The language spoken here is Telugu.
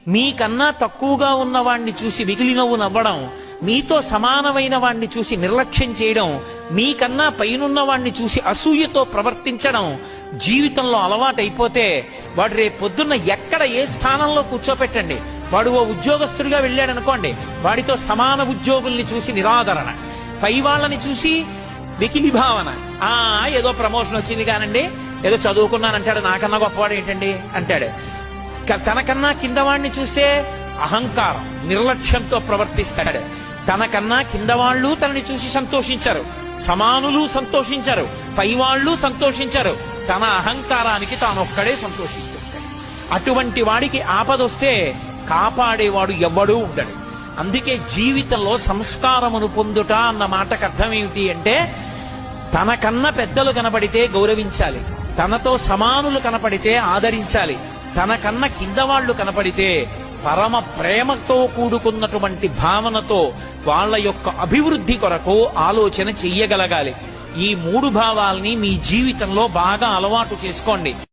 మీకన్నా తక్కువగా ఉన్నవాణ్ణి చూసి మిగిలి నవ్వడం, మీతో సమానమైన వాణ్ణి చూసి నిర్లక్ష్యం చేయడం, మీకన్నా పైనున్న వాణ్ణి చూసి అసూయతో ప్రవర్తించడం జీవితంలో అలవాటైపోతే వాడు రేపు పొద్దున్న ఎక్కడ ఏ స్థానంలో కూర్చోపెట్టండి, వాడు ఓ ఉద్యోగస్తుడిగా వెళ్ళాడనుకోండి, వాడితో సమాన ఉద్యోగుల్ని చూసి నిరాదరణ, పై వాళ్ళని చూసి వెకిలి భావన, ఏదో ప్రమోషన్ వచ్చింది కానండి, ఏదో చదువుకున్నానంటాడు, నాకన్నా గొప్పవాడు ఏంటండి అంటాడు. తనకన్నా కిందవాణ్ణి చూస్తే అహంకారం, నిర్లక్ష్యంతో ప్రవర్తిస్తాడు. తనకన్నా కిందవాళ్లు తనని చూసి సంతోషించరు, సమానులు సంతోషించరు, పైవాళ్లు సంతోషించరు, తన అహంకారానికి తానొక్కడే సంతోషిస్తుంటాడు. అటువంటి వాడికి ఆపదొస్తే కాపాడేవాడు ఎవ్వడూ ఉండడు. అందుకే జీవితంలో సంస్కారమును పొందుట అన్న మాటకు అర్థం ఏమిటి అంటే, తనకన్నా పెద్దలు కనపడితే గౌరవించాలి, తనతో సమానులు కనపడితే ఆదరించాలి, తనకన్నా కింద వాళ్ళు కనపడితే పరమ ప్రేమతో కూడుకున్నటువంటి భావనతో వాళ్ళ యొక్క అభివృద్ధి కొరకు ఆలోచన చెయ్యగలగాలి. ఈ మూడు భావాల్ని మీ జీవితంలో బాగా అలవాటు చేసుకోండి.